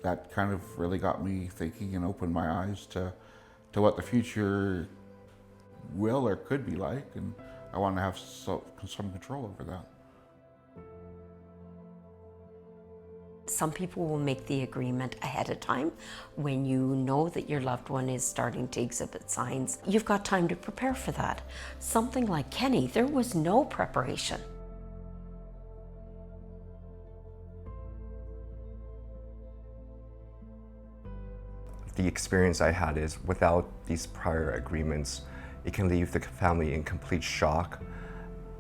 that kind of really got me thinking and opened my eyes to what the future will or could be like, and I want to have some control over that. Some people will make the agreement ahead of time when you know that your loved one is starting to exhibit signs. You've got time to prepare for that. Something like Kenny, there was no preparation. The experience I had is without these prior agreements, it can leave the family in complete shock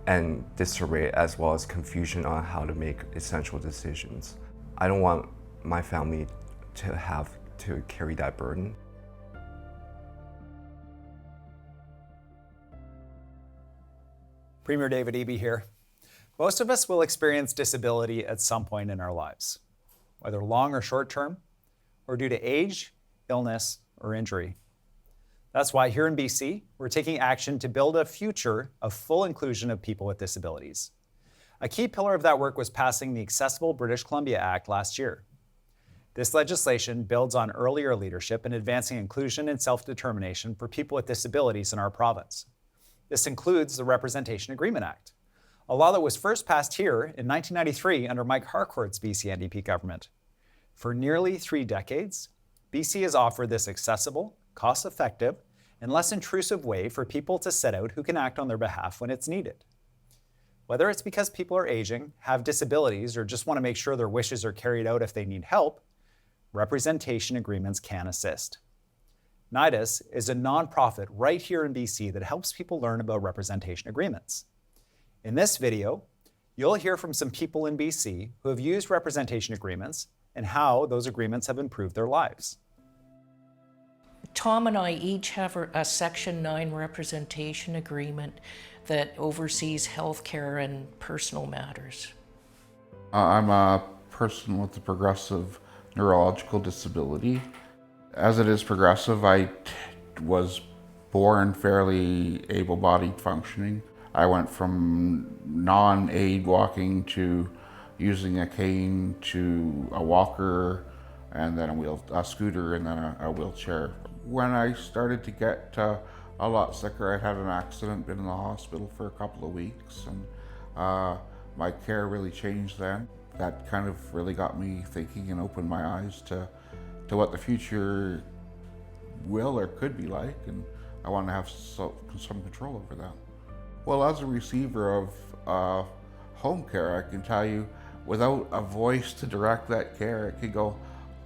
and disarray, as well as confusion on how to make essential decisions. I don't want my family to have to carry that burden. Premier David Eby here. Most of us will experience disability at some point in our lives, whether long or short term, or due to age, illness, or injury. That's why here in BC, we're taking action to build a future of full inclusion of people with disabilities. A key pillar of that work was passing the Accessible British Columbia Act last year. This legislation builds on earlier leadership in advancing inclusion and self-determination for people with disabilities in our province. This includes the Representation Agreement Act, a law that was first passed here in 1993 under Mike Harcourt's BC NDP government. For nearly 3 decades, BC has offered this accessible, cost-effective, and less intrusive way for people to set out who can act on their behalf when it's needed. Whether it's because people are aging, have disabilities, or just want to make sure their wishes are carried out if they need help, representation agreements can assist. Nidus is a nonprofit right here in BC that helps people learn about representation agreements. In this video, you'll hear from some people in BC who have used representation agreements and how those agreements have improved their lives. Tom and I each have a Section 9 representation agreement that oversees healthcare and personal matters. I'm a person with a progressive neurological disability. As it is progressive, I was born fairly able-bodied functioning. I went from non-aid walking to using a cane to a walker, and then a scooter, and then a wheelchair. When I started to get a lot sicker, I'd had an accident, been in the hospital for a couple of weeks, and my care really changed then. That kind of really got me thinking and opened my eyes to what the future will or could be like, and I want to have some control over that. Well, as a receiver of home care, I can tell you, without a voice to direct that care, it could go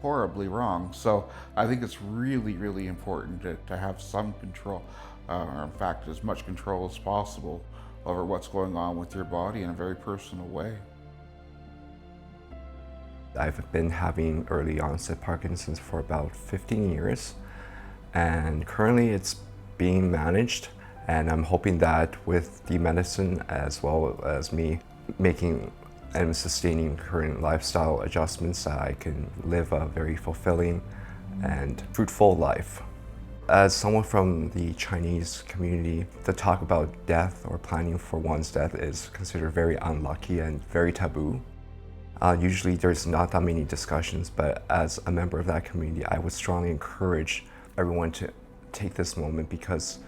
horribly wrong. So I think it's really, really important to have some control, or in fact, as much control as possible over what's going on with your body in a very personal way. I've been having early onset Parkinson's for about 15 years, and currently it's being managed, and I'm hoping that with the medicine as well as me making and sustaining current lifestyle adjustments, I can live a very fulfilling and fruitful life. As someone from the Chinese community, the talk about death or planning for one's death is considered very unlucky and very taboo. Usually there's not that many discussions, but as a member of that community, I would strongly encourage everyone to take this moment, because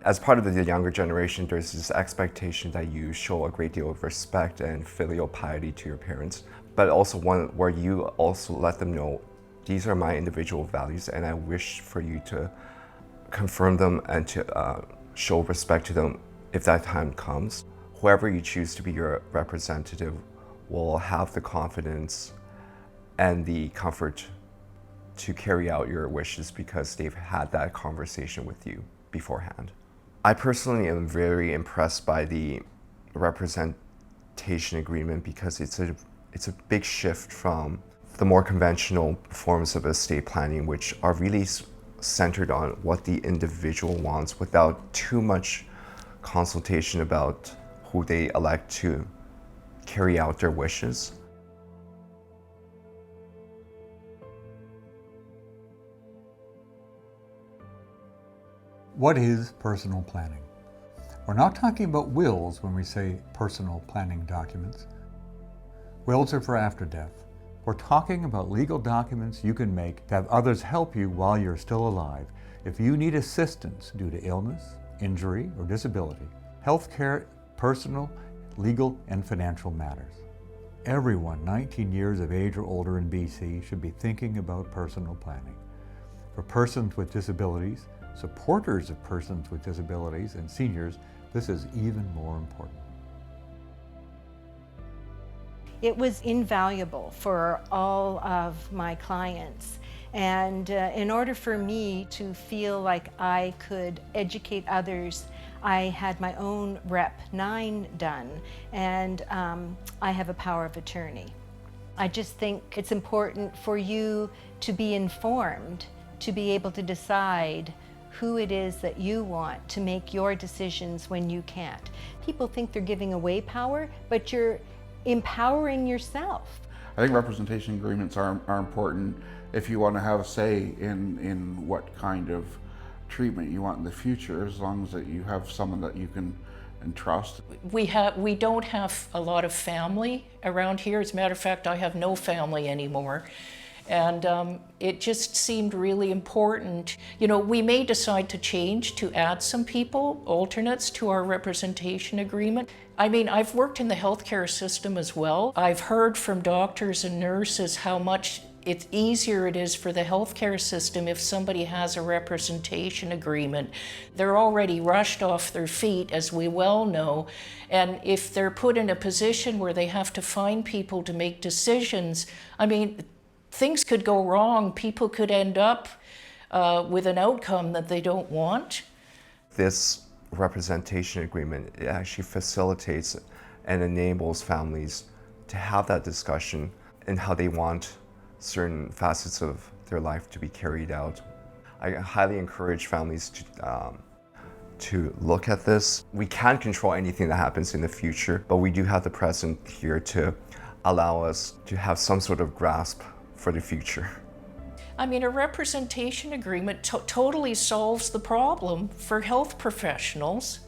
as part of the younger generation, there's this expectation that you show a great deal of respect and filial piety to your parents, but also one where you also let them know, these are my individual values, and I wish for you to confirm them and to show respect to them if that time comes. Whoever you choose to be your representative will have the confidence and the comfort to carry out your wishes because they've had that conversation with you beforehand. I personally am very impressed by the representation agreement because it's a big shift from the more conventional forms of estate planning, which are really centered on what the individual wants without too much consultation about who they elect to carry out their wishes. What is personal planning? We're not talking about wills when we say personal planning documents. Wills are for after death, We're talking about legal documents you can make to have others help you while you're still alive if you need assistance due to illness, injury, or disability, healthcare, personal, legal, and financial matters. Everyone 19 years of age or older in BC should be thinking about personal planning. For persons with disabilities, supporters of persons with disabilities, and seniors, this is even more important. It was invaluable for all of my clients. And in order for me to feel like I could educate others, I had my own Rep 9 done, and I have a power of attorney. I just think it's important for you to be informed, to be able to decide who it is that you want to make your decisions when you can't. People think they're giving away power, but you're empowering yourself. I think representation agreements are important if you want to have a say in what kind of treatment you want in the future, as long as that you have someone that you can entrust. We don't have a lot of family around here. As a matter of fact, I have no family anymore. And it just seemed really important. You know, we may decide to change, to add some people, alternates, to our representation agreement. I mean, I've worked in the healthcare system as well. I've heard from doctors and nurses how much it's easier it is for the healthcare system if somebody has a representation agreement. They're already rushed off their feet, as we well know, and if they're put in a position where they have to find people to make decisions, I mean, things could go wrong. People could end up with an outcome that they don't want. This representation agreement, it actually facilitates and enables families to have that discussion and how they want certain facets of their life to be carried out. I highly encourage families to look at this. We can't control anything that happens in the future, but we do have the present here to allow us to have some sort of grasp for the future. I mean, a representation agreement totally solves the problem for health professionals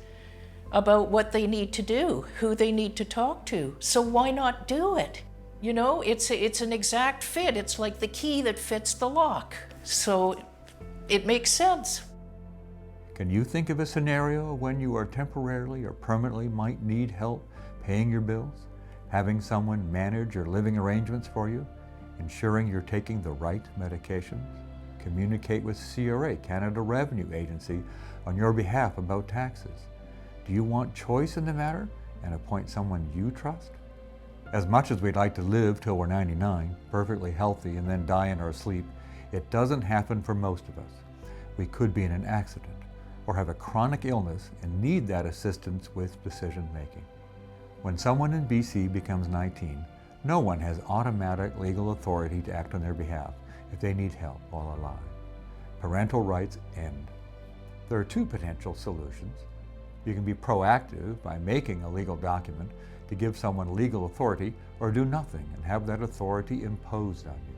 about what they need to do, who they need to talk to. So why not do it? You know, it's an exact fit. It's like the key that fits the lock. So it makes sense. Can you think of a scenario when you are temporarily or permanently might need help paying your bills, having someone manage your living arrangements for you, ensuring you're taking the right medications? Communicate with CRA, Canada Revenue Agency, on your behalf about taxes. Do you want choice in the matter and appoint someone you trust? As much as we'd like to live till we're 99, perfectly healthy, and then die in our sleep, it doesn't happen for most of us. We could be in an accident or have a chronic illness and need that assistance with decision making. When someone in BC becomes 19, no one has automatic legal authority to act on their behalf if they need help while alive. Parental rights end. There are two potential solutions. You can be proactive by making a legal document to give someone legal authority, or do nothing and have that authority imposed on you.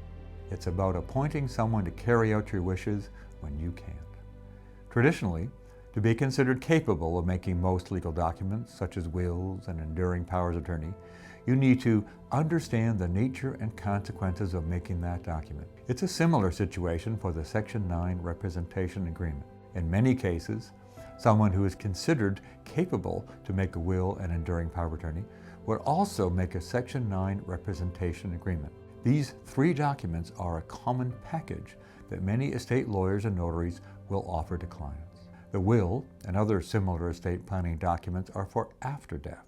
It's about appointing someone to carry out your wishes when you can't. Traditionally, to be considered capable of making most legal documents, such as wills and enduring powers of attorney, you need to understand the nature and consequences of making that document. It's a similar situation for the Section 9 representation agreement. In many cases, someone who is considered capable to make a will and enduring power of attorney would also make a Section 9 representation agreement. These three documents are a common package that many estate lawyers and notaries will offer to clients. The will and other similar estate planning documents are for after death.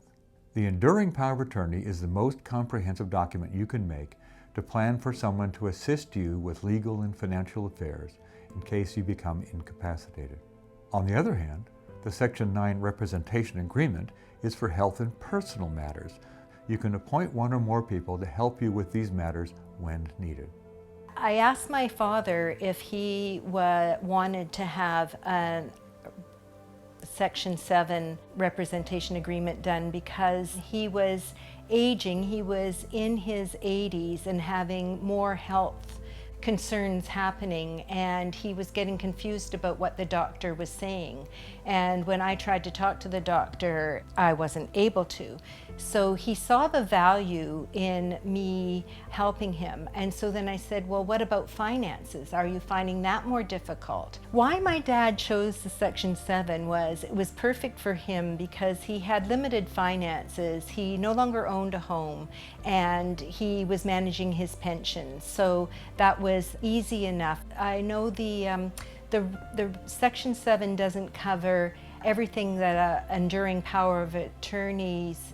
The enduring power of attorney is the most comprehensive document you can make to plan for someone to assist you with legal and financial affairs in case you become incapacitated. On the other hand, the Section 9 representation agreement is for health and personal matters. You can appoint one or more people to help you with these matters when needed. I asked my father if he wanted to have a Section 7 representation agreement done because he was aging. He was in his 80s and having more health concerns happening, and he was getting confused about what the doctor was saying. And when I tried to talk to the doctor, I wasn't able to. So he saw the value in me helping him. And so then I said, well, what about finances? Are you finding that more difficult? Why my dad chose the Section 7 was it was perfect for him because he had limited finances. He no longer owned a home, and he was managing his pension. So that was easy enough. I know the Section 7 doesn't cover everything that an enduring power of attorney's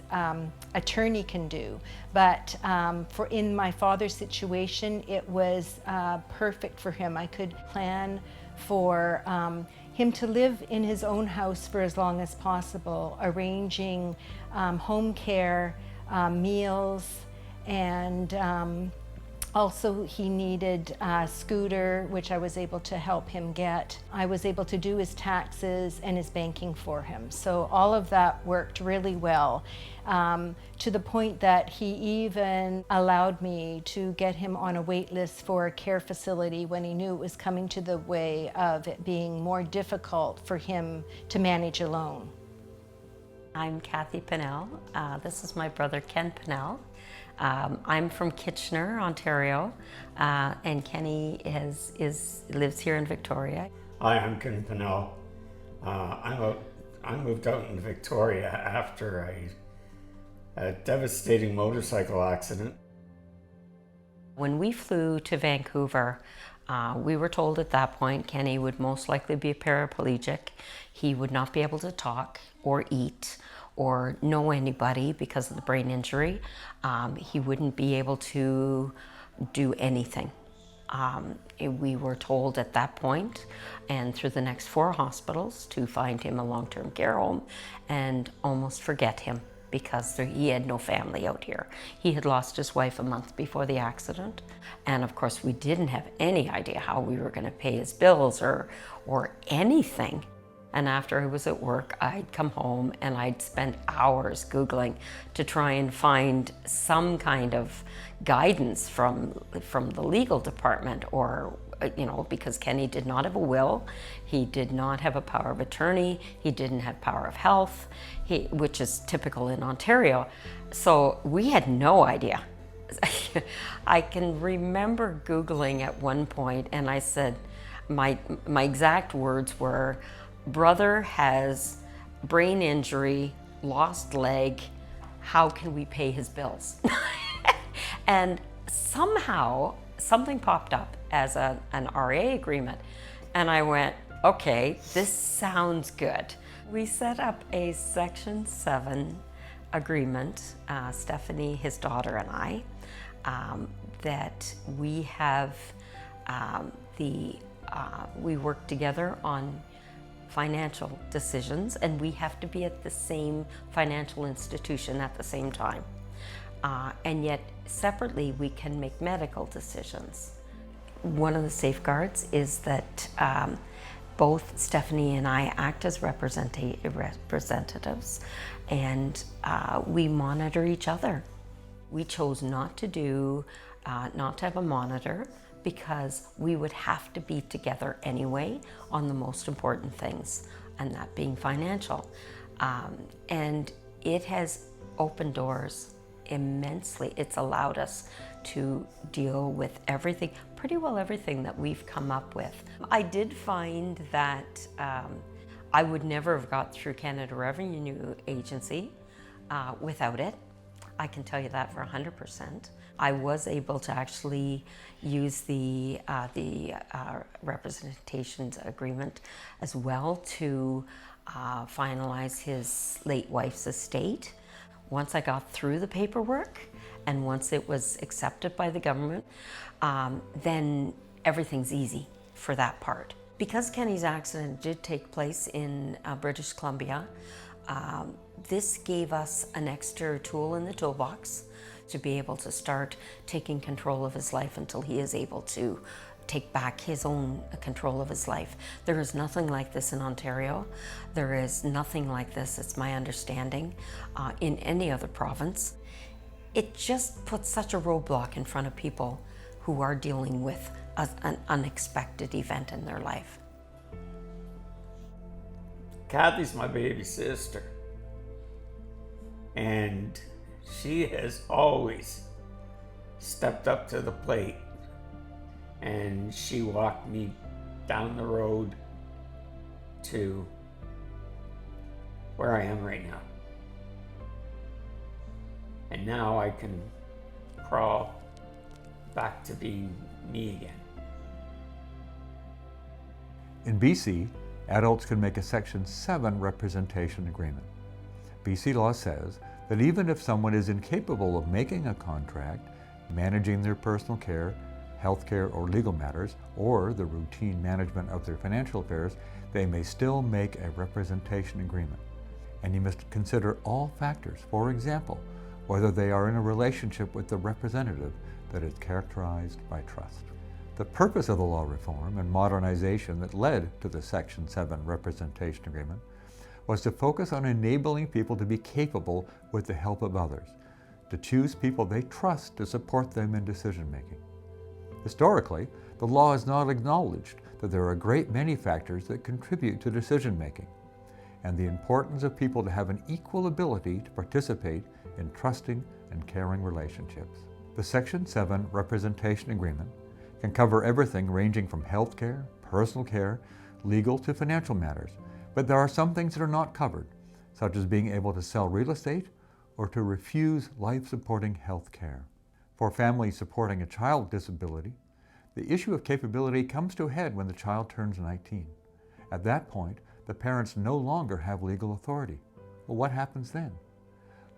attorney can do, but for in my father's situation, it was perfect for him. I could plan for him to live in his own house for as long as possible, arranging home care, meals, and also, he needed a scooter, which I was able to help him get. I was able to do his taxes and his banking for him. So all of that worked really well, to the point that he even allowed me to get him on a wait list for a care facility when he knew it was coming to the way of it being more difficult for him to manage alone. I'm Kathy Pinnell. This is my brother Ken Pinnell. I'm from Kitchener, Ontario, and Kenny lives here in Victoria. Hi, I'm Ken Pinnell. I moved out in Victoria after a devastating motorcycle accident. When we flew to Vancouver, we were told at that point Kenny would most likely be a paraplegic. He would not be able to talk or eat or know anybody because of the brain injury. He wouldn't be able to do anything. We were told at that point, and through the next 4 hospitals, to find him a long-term care home and almost forget him because he had no family out here. He had lost his wife a month before the accident. And of course, we didn't have any idea how we were gonna pay his bills or anything. And after I was at work, I'd come home and I'd spend hours Googling to try and find some kind of guidance from the legal department, or, because Kenny did not have a will, he did not have a power of attorney, he didn't have power of health, which is typical in Ontario. So we had no idea. I can remember Googling at one point, and I said, my exact words were, "Brother has brain injury, lost leg, how can we pay his bills?" And somehow something popped up as an RA agreement, and I went, okay, this sounds good. We set up a Section 7 agreement, Stephanie, his daughter, and I, that we have we work together on financial decisions, and we have to be at the same financial institution at the same time. And yet separately we can make medical decisions. One of the safeguards is that both Stephanie and I act as representatives, and we monitor each other. We chose not to have a monitor because we would have to be together anyway on the most important things, and that being financial. And it has opened doors immensely. It's allowed us to deal with everything, pretty well everything that we've come up with. I did find that I would never have got through Canada Revenue Agency without it. I can tell you that for 100%. I was able to actually use the representations agreement as well to finalize his late wife's estate. Once I got through the paperwork and once it was accepted by the government, then everything's easy for that part. Because Kenny's accident did take place in British Columbia, this gave us an extra tool in the toolbox to be able to start taking control of his life until he is able to take back his own control of his life. There is nothing like this in Ontario. There is nothing like this, it's my understanding, in any other province. It just puts such a roadblock in front of people who are dealing with an unexpected event in their life. Kathy's my baby sister, and she has always stepped up to the plate, and she walked me down the road to where I am right now. And now I can crawl back to being me again. In BC, adults can make a Section 7 representation agreement. BC law says that even if someone is incapable of making a contract, managing their personal care, health care, or legal matters, or the routine management of their financial affairs, they may still make a representation agreement. And you must consider all factors. For example, whether they are in a relationship with the representative that is characterized by trust. The purpose of the law reform and modernization that led to the Section 7 representation agreement was to focus on enabling people to be capable with the help of others, to choose people they trust to support them in decision making. Historically, the law has not acknowledged that there are a great many factors that contribute to decision making, and the importance of people to have an equal ability to participate in trusting and caring relationships. The Section 7 representation agreement can cover everything ranging from health care, personal care, legal to financial matters, but there are some things that are not covered, such as being able to sell real estate or to refuse life-supporting health care. For families supporting a child with disability, the issue of capability comes to a head when the child turns 19. At that point, the parents no longer have legal authority. Well, what happens then?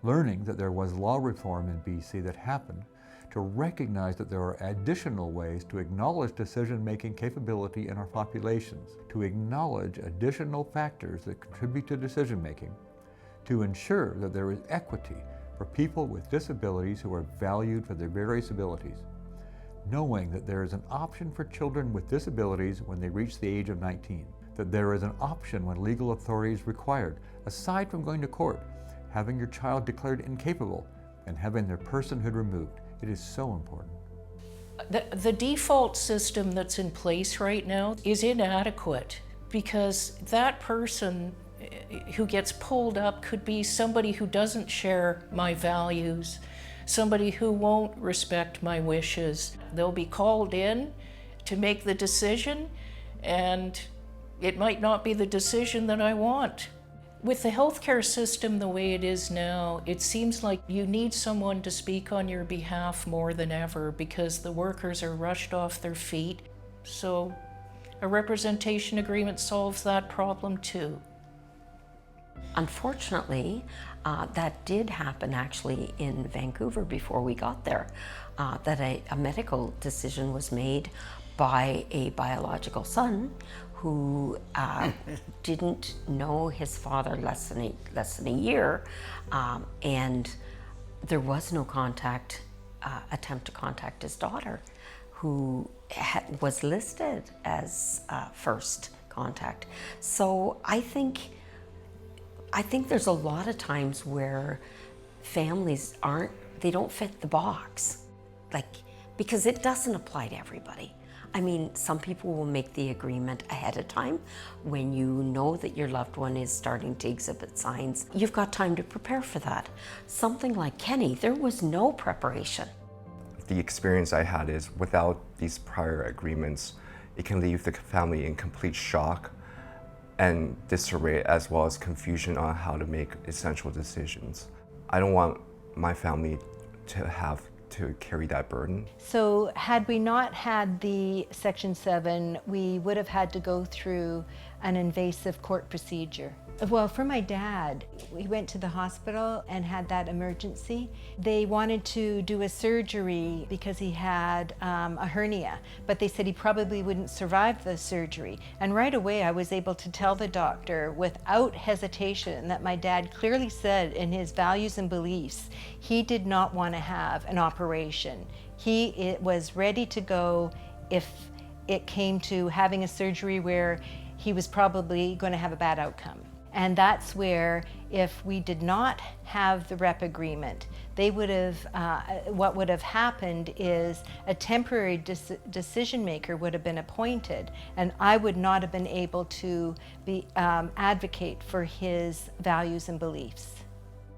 Learning that there was law reform in BC that happened to recognize that there are additional ways to acknowledge decision-making capability in our populations, to acknowledge additional factors that contribute to decision-making, to ensure that there is equity for people with disabilities who are valued for their various abilities, knowing that there is an option for children with disabilities when they reach the age of 19, that there is an option when legal authority is required, aside from going to court, having your child declared incapable, and having their personhood removed. It is so important. The default system that's in place right now is inadequate because that person who gets pulled up could be somebody who doesn't share my values, somebody who won't respect my wishes. They'll be called in to make the decision, and it might not be the decision that I want. With the healthcare system the way it is now, it seems like you need someone to speak on your behalf more than ever because the workers are rushed off their feet. So a representation agreement solves that problem too. Unfortunately, that did happen actually in Vancouver before we got there, that a medical decision was made by a biological son who didn't know his father less than a year, and there was no attempt to contact his daughter, who was listed as first contact. So I think there's a lot of times where families don't fit the box, because it doesn't apply to everybody. I mean, some people will make the agreement ahead of time when you know that your loved one is starting to exhibit signs. You've got time to prepare for that. Something like Kenny, there was no preparation. The experience I had is without these prior agreements, it can leave the family in complete shock and disarray, as well as confusion on how to make essential decisions. I don't want my family to have to carry that burden. So had we not had the Section 7, we would have had to go through an invasive court procedure. Well, for my dad, we went to the hospital and had that emergency. They wanted to do a surgery because he had a hernia, but they said he probably wouldn't survive the surgery. And right away I was able to tell the doctor without hesitation that my dad clearly said in his values and beliefs, he did not want to have an operation. He was ready to go if it came to having a surgery where he was probably going to have a bad outcome. And that's where, if we did not have the rep agreement, they would have, what would have happened is a temporary decision maker would have been appointed, and I would not have been able to be advocate for his values and beliefs.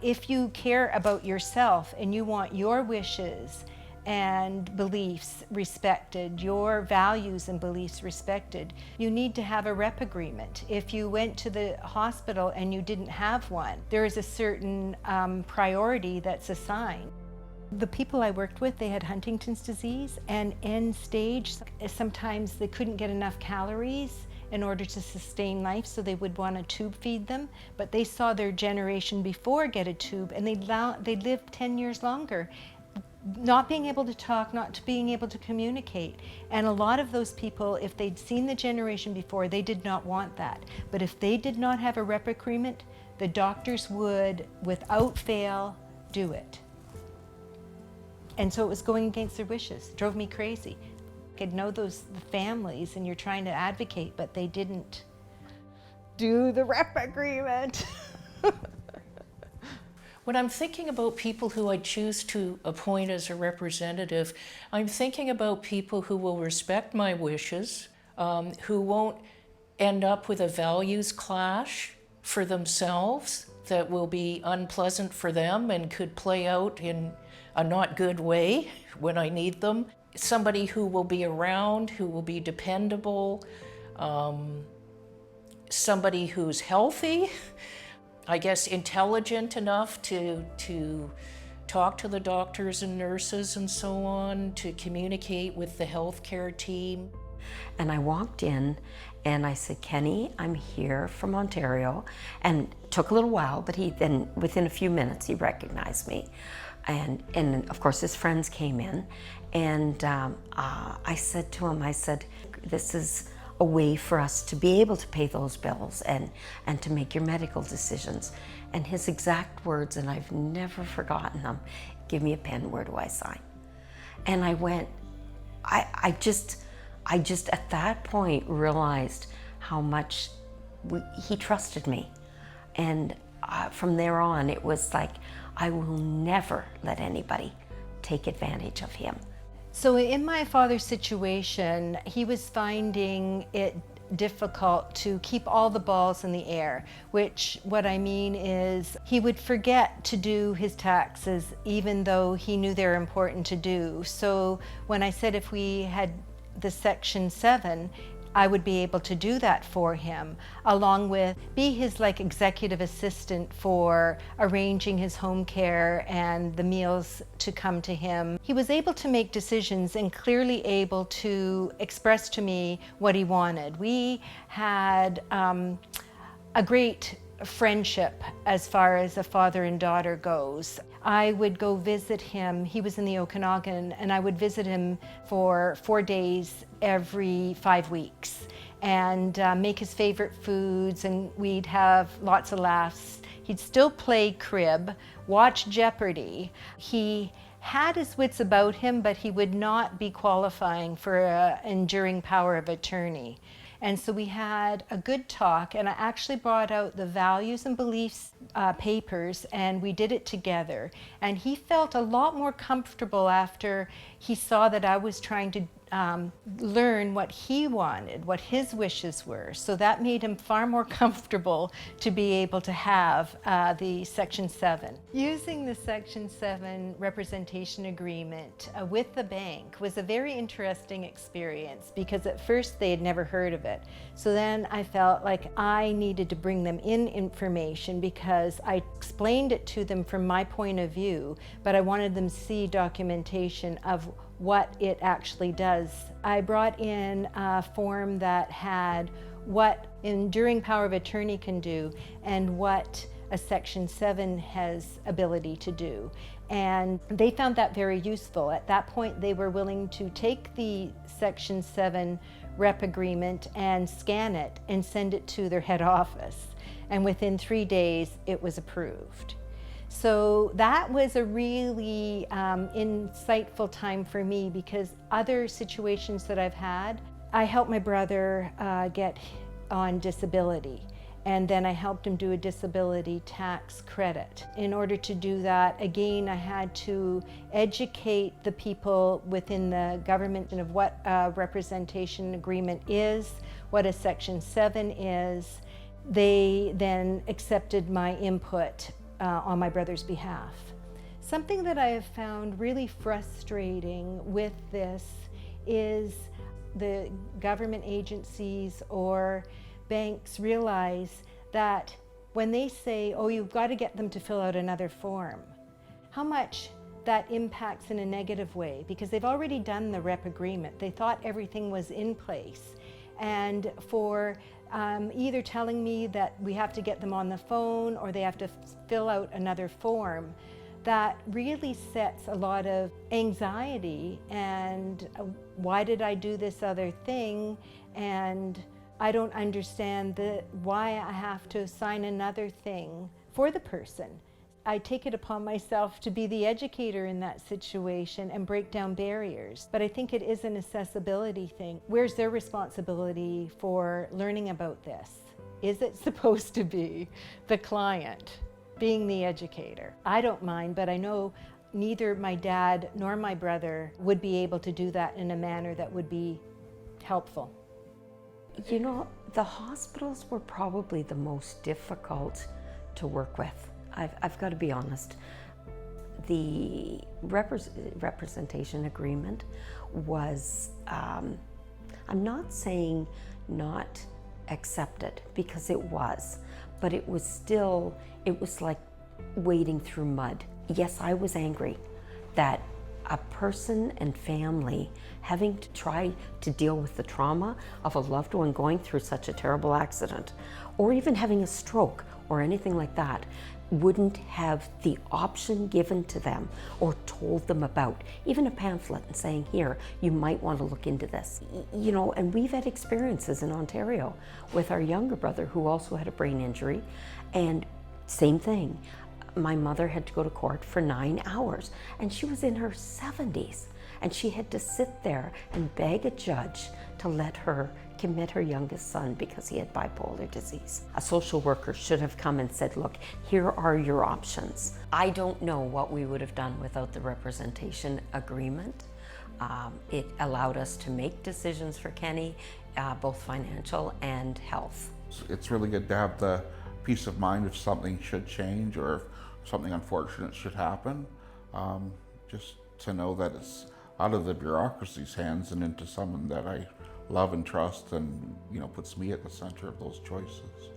If you care about yourself and you want your wishes and beliefs respected, your values and beliefs respected, you need to have a rep agreement. If you went to the hospital and you didn't have one, there is a certain priority that's assigned. The people I worked with, they had Huntington's disease and end stage. Sometimes they couldn't get enough calories in order to sustain life, so they would want to tube feed them. But they saw their generation before get a tube, and they lived 10 years longer. Not being able to talk, not being able to communicate. And a lot of those people, if they'd seen the generation before, they did not want that. But if they did not have a rep agreement, the doctors would, without fail, do it. And so it was going against their wishes. It drove me crazy. I could know the families, and you're trying to advocate, but they didn't do the rep agreement. When I'm thinking about people who I choose to appoint as a representative, I'm thinking about people who will respect my wishes, who won't end up with a values clash for themselves that will be unpleasant for them and could play out in a not good way when I need them. Somebody who will be around, who will be dependable, somebody who's healthy, I guess intelligent enough to talk to the doctors and nurses and so on, to communicate with the healthcare team. And I walked in and I said, Kenny, I'm here from Ontario. And it took a little while, but he then, within a few minutes, he recognized me. And of course his friends came in, and I said to him, I said, this is a way for us to be able to pay those bills and to make your medical decisions. And his exact words, and I've never forgotten them, give me a pen, where do I sign? And I went, I just at that point realized how much he trusted me. And from there on, it was like, I will never let anybody take advantage of him. So in my father's situation, he was finding it difficult to keep all the balls in the air, which what I mean is he would forget to do his taxes even though he knew they're important to do. So when I said if we had the Section 7, I would be able to do that for him, along with be his executive assistant for arranging his home care and the meals to come to him. He was able to make decisions and clearly able to express to me what he wanted. We had a great friendship as far as a father and daughter goes. I would go visit him. He was in the Okanagan, and I would visit him for 4 days every 5 weeks and make his favorite foods, and we'd have lots of laughs. He'd still play crib, watch Jeopardy. He had his wits about him, but he would not be qualifying for an enduring power of attorney. And so we had a good talk, and I actually brought out the values and beliefs papers, and we did it together. And he felt a lot more comfortable after he saw that I was trying to learn what he wanted, what his wishes were. So that made him far more comfortable to be able to have the Section 7. Using the Section 7 representation agreement with the bank was a very interesting experience, because at first they had never heard of it. So then I felt like I needed to bring them in information, because I explained it to them from my point of view, but I wanted them to see documentation of what it actually does. I brought in a form that had what enduring power of attorney can do and what a Section 7 has ability to do. And they found that very useful. At that point, they were willing to take the Section 7 rep agreement and scan it and send it to their head office. And within 3 days, it was approved. So that was a really insightful time for me, because other situations that I've had, I helped my brother get on disability. and then I helped him do a disability tax credit. In order to do that, again, I had to educate the people within the government of what a representation agreement is, what a Section 7 is. They then accepted my input on my brother's behalf. Something that I have found really frustrating with this is the government agencies or banks realize that when they say, oh, you've got to get them to fill out another form, how much that impacts in a negative way, because they've already done the rep agreement. They thought everything was in place. And for either telling me that we have to get them on the phone or they have to fill out another form, that really sets a lot of anxiety and why did I do this other thing, and I don't understand why I have to sign another thing for the person. I take it upon myself to be the educator in that situation and break down barriers. But I think it is an accessibility thing. Where's their responsibility for learning about this? Is it supposed to be the client being the educator? I don't mind, but I know neither my dad nor my brother would be able to do that in a manner that would be helpful. You know, the hospitals were probably the most difficult to work with. I've got to be honest. The representation agreement was, I'm not saying not accepted, because it was, but it was still, it was like wading through mud. Yes, I was angry that a person and family having to try to deal with the trauma of a loved one going through such a terrible accident, or even having a stroke or anything like that, wouldn't have the option given to them or told them about, even a pamphlet and saying, here, you might want to look into this. You know, and we've had experiences in Ontario with our younger brother who also had a brain injury, and same thing. My mother had to go to court for 9 hours, and she was in her 70s, and she had to sit there and beg a judge to let her commit her youngest son because he had bipolar disease. A social worker should have come and said, look, here are your options. I don't know what we would have done without the representation agreement. It allowed us to make decisions for Kenny, both financial and health. It's really good to have the peace of mind if something should change or if something unfortunate should happen. Just to know that it's out of the bureaucracy's hands and into someone that I love and trust, and puts me at the center of those choices.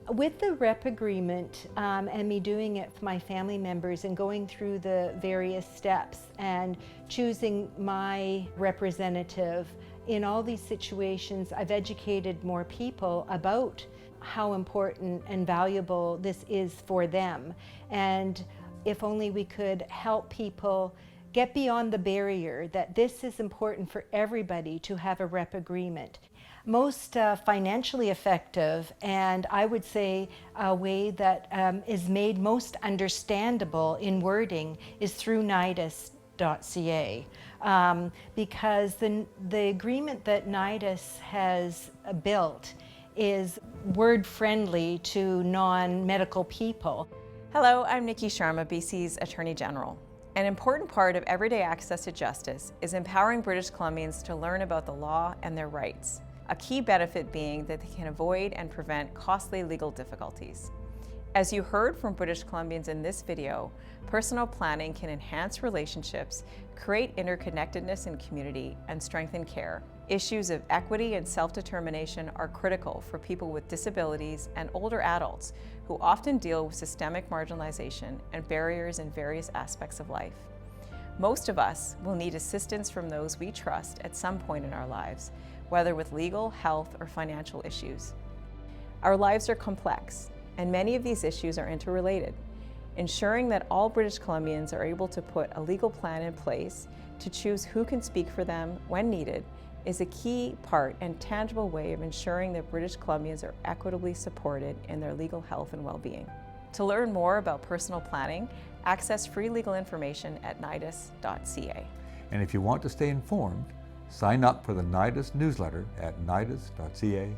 With the rep agreement and me doing it for my family members and going through the various steps and choosing my representative, in all these situations I've educated more people about how important and valuable this is for them. And if only we could help people get beyond the barrier that this is important for everybody to have a rep agreement. Most financially effective, and I would say a way that is made most understandable in wording, is through Nidus.ca, because the agreement that Nidus has built is word friendly to non-medical people. Hello, I'm Nikki Sharma, BC's Attorney General. An important part of everyday access to justice is empowering British Columbians to learn about the law and their rights, a key benefit being that they can avoid and prevent costly legal difficulties. As you heard from British Columbians in this video, personal planning can enhance relationships, create interconnectedness in community, and strengthen care. Issues of equity and self-determination are critical for people with disabilities and older adults who often deal with systemic marginalization and barriers in various aspects of life. Most of us will need assistance from those we trust at some point in our lives, whether with legal, health, or financial issues. Our lives are complex, and many of these issues are interrelated. Ensuring that all British Columbians are able to put a legal plan in place to choose who can speak for them when needed is a key part and tangible way of ensuring that British Columbians are equitably supported in their legal health and well-being. To learn more about personal planning, access free legal information at nidus.ca. And if you want to stay informed, sign up for the Nidus newsletter at nidus.ca/news.